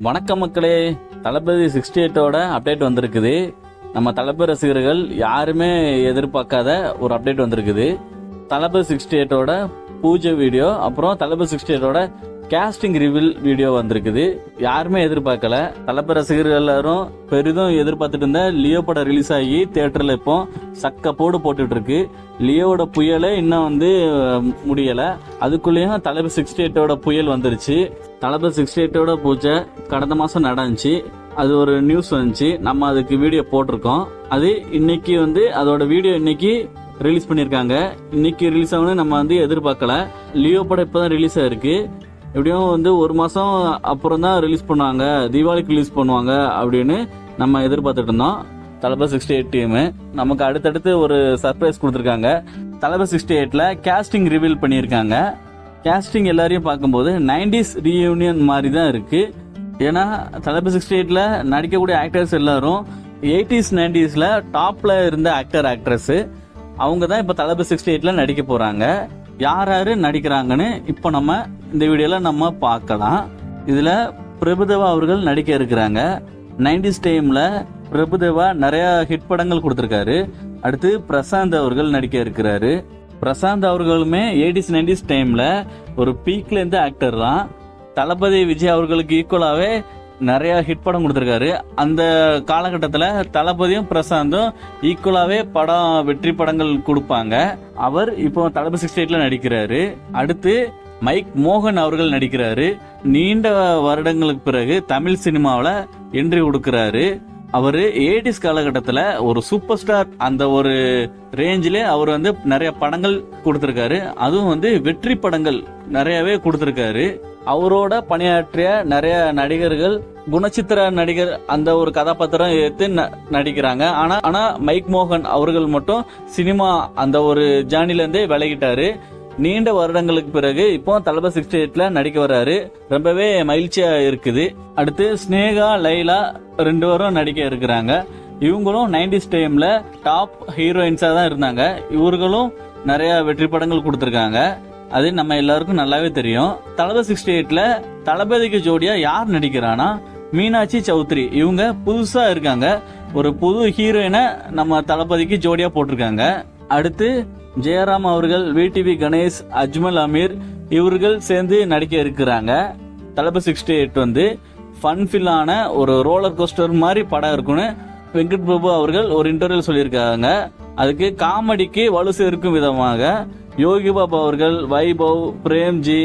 வணக்கம் மக்களே, தளபதி 68ஓட அப்டேட் வந்திருக்குது. நம்ம தளபதி ரசிகர்கள் யாருமே எதிர்பார்க்காத ஒரு அப்டேட் வந்திருக்குது. தளபதி 68ஓட பூஜை வீடியோ, அப்புறம் தளபதி 68ஓட கேஸ்டிங் ரிவீல் வீடியோ வந்திருக்குது. யாருமே எதிர்பார்க்கல. தளபதி ரசிகர்கள் எல்லாரும் பெரிதும் எதிர்பார்த்துட்டு இருந்த லியோ படம் ரிலீஸ் ஆகி தியேட்டர்ல இப்போ சக்க போட்டுட்டு இருக்கு. லியோட புயலே இன்னும் முடியல. அதுக்குள்ளேயும் தளபதி 68ஓட புயல் வந்துருச்சு. தளபதி 68ஓட பூஜை கடந்த மாசம் நடந்துச்சு. அது ஒரு நியூஸ் வந்துச்சு. நம்ம அதுக்கு வீடியோ போட்டிருக்கோம். அது இன்னைக்கு அதோட வீடியோ இன்னைக்கு ரிலீஸ் பண்ணிருக்காங்க. இன்னைக்கு ரிலீஸ் ஆகணும் நம்ம எதிர்பார்க்கல. லியோ படம் இப்பதான் ரிலீஸ் ஆயிருக்கு. எப்படியும் ஒரு மாசம் அப்புறம் தான் ரிலீஸ் பண்ணுவாங்க, தீபாவளிக்கு ரிலீஸ் பண்ணுவாங்க அப்படின்னு நம்ம எதிர்பார்த்துட்டு இருந்தோம். தளபதி 68 டீம் நமக்கு அடுத்தடுத்து ஒரு சர்ப்ரைஸ் கொடுத்துருக்காங்க. தளபதி 68ல கேஸ்டிங் ரிவீல் பண்ணியிருக்காங்க. கேஸ்டிங் எல்லாரையும் பார்க்கும்போது 90s ரீயூனியன் மாதிரி தான் இருக்கு. ஏன்னா தளபதி 68ல நடிக்கக்கூடிய ஆக்டர்ஸ் எல்லாரும் 80s 90sல டாப்ல இருந்த ஆக்ட்ரஸ் அவங்க தான் இப்ப தளபதி 68ல நடிக்க போறாங்க. யார் யாரு நடிக்கிறாங்கன்னு இப்ப நம்ம இந்த வீடியோல நம்ம பார்க்கலாம். இதுல பிரபுதேவா அவர்கள் நடிக்க இருக்கிறாங்க. 90s டைம்ல பிரபுதேவா நிறைய ஹிட் படங்கள் கொடுத்திருக்காரு. அடுத்து பிரசாந்த் அவர்கள் நடிக்க இருக்கிறாரு. பிரசாந்த் அவர்களுமே 80s 90s டைம்ல ஒரு பீக்ல இருந்த ஆக்டர் தான். தளபதி விஜய் அவர்களுக்கு ஈக்குவலாவே நிறைய ஹிட் படம் கொடுத்திருக்காரு. அந்த காலகட்டத்துல தளபதியும் பிரசாந்தும் ஈக்குவலாவே வெற்றி படங்கள் கொடுப்பாங்க. அவர் இப்போ தளபதி 68ல நடிக்கிறாரு. அடுத்து மைக் மோகன் அவர்கள் நடிக்கிறாரு. நீண்ட வருடங்களுக்கு பிறகு தமிழ் சினிமாவில என்ட்ரி கொடுக்கிறாரு. அவரு 80s காலகட்டத்துல ஒரு சூப்பர் ஸ்டார், அந்த ஒரு ரேஞ்சிலே அவர் நிறைய படங்கள் கொடுத்திருக்காரு. அதுவும் வெற்றி படங்கள் நிறையவே கொடுத்திருக்காரு. அவரோட பணியாற்றிய நிறைய நடிகர்கள் குணச்சித்திர நடிகர் அந்த ஒரு கதாபாத்திரம் எடுத்து நடிக்கிறாங்க. ஆனா மைக் மோகன் அவர்கள் மட்டும் சினிமா அந்த ஒரு ஜானில இருந்தே விலகிட்டாரு. நீண்ட வருடங்களுக்கு பிறகு இப்போ தளபதி 68ல நடிக்க வர்றாரு. ரொம்பவே மகிழ்ச்சியா இருக்குது. அடுத்து ஸ்னேகா, லைலா 2 பேரும் நடிக்க இருக்கிறாங்க. இவங்களும் 90s டைம்ல டாப் ஹீரோயின்ஸா தான் இருந்தாங்க. இவர்களும் நிறைய வெற்றி படங்கள் கொடுத்திருக்காங்க. அது நம்ம எல்லாருக்கும் நல்லாவே தெரியும். தளபதி 68ல தளபதிக்கு ஜோடியா யார் நடிக்கிறானா மீனாட்சி சௌத்ரி. இவங்க புதுசா இருக்காங்க. ஒரு புது ஹீரோயினை நம்ம தளபதிக்கு ஜோடியா போட்டிருக்காங்க. அடுத்து ஜெயராம் அவர்கள், விடிவி கணேஷ், அஜ்மல் அமீர் இவர்கள் சேர்ந்து நடிக்க இருக்கிறாங்க. தளபதி 68 ஃபன்ஃபில்லான ஒரு ரோலர் கோஸ்டர் மாதிரி படம் இருக்குன்னு வெங்கட் பிரபு அவர்கள் ஒரு இன்டர்வியூ சொல்லியிருக்காங்க. அதுக்கு காமெடிக்கு வலு சேர்க்கும் விதமாக யோகி பாபு அவர்கள், வைபவ், பிரேம்ஜி,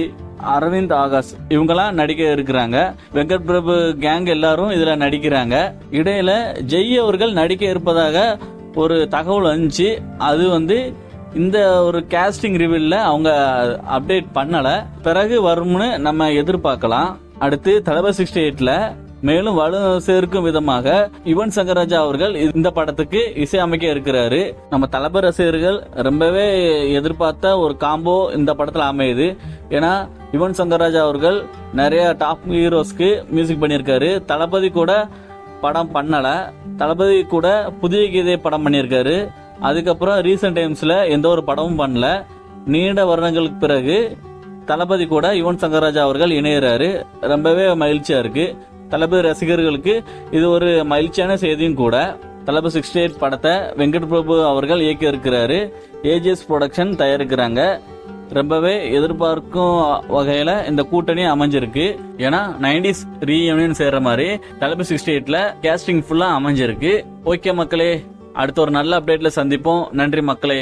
அரவிந்த் ஆகாஷ் இவங்கெல்லாம் நடிக்க இருக்கிறாங்க. வெங்கட் பிரபு கேங் எல்லாரும் இதுல நடிக்கிறாங்க. இடையில ஜெய் அவர்கள் நடிக்க இருப்பதாக ஒரு தகவல் வந்துச்சு. அது இந்த ஒரு கேஸ்டிங் ரிவீல்ல அவங்க அப்டேட் பண்ணல. பிறகு வரும்னு நம்ம எதிர்பார்க்கலாம். அடுத்து தளபதி 68ல மேலும் வலு சேர்க்கும் விதமாக யுவன் சங்கர் ராஜா அவர்கள் இந்த படத்துக்கு இசையமைக்க இருக்கிறாரு. நம்ம தளபதி ரசிகர்கள் ரொம்பவே எதிர்பார்த்த ஒரு காம்போ இந்த படத்துல அமையுது. ஏன்னா யுவன் சங்கர் ராஜா அவர்கள் நிறைய டாப் ஹீரோஸ்க்கு மியூசிக் பண்ணியிருக்காரு. தளபதி கூட படம் பண்ணல. தளபதி கூட புதிய கீதை படம் பண்ணியிருக்காரு. அதுக்கப்புறம் ரீசெண்ட் டைம்ஸ்ல எந்த ஒரு படமும் பண்ணல. நீண்ட வருடங்களுக்கு பிறகு தளபதி கூட யுவன் சங்கர் ராஜா அவர்கள் இணையறாரு. ரொம்பவே மகிழ்ச்சியா இருக்கு. தளபதி ரசிகர்களுக்கு இது ஒரு மகிழ்ச்சியான செய்தியும் கூட. தளபதி 68 படத்தை வெங்கட் பிரபு அவர்கள் இயக்க இருக்கிறாரு. ஏஜிஎஸ் புரொடக்ஷன் தயாரிக்கிறாங்க. ரொம்பவே எதிர்பார்க்கும் வகையில இந்த கூட்டணி அமைஞ்சிருக்கு. ஏன்னா 90s ரீயூனியன் சேர்ற மாதிரி தளபதி 68ல கேஸ்டிங் ஃபுல்லா அமைஞ்சிருக்கு. ஓகே மக்களே, அடுத்த ஒரு நல்ல அப்டேட்ல சந்திப்போம். நன்றி மக்களே.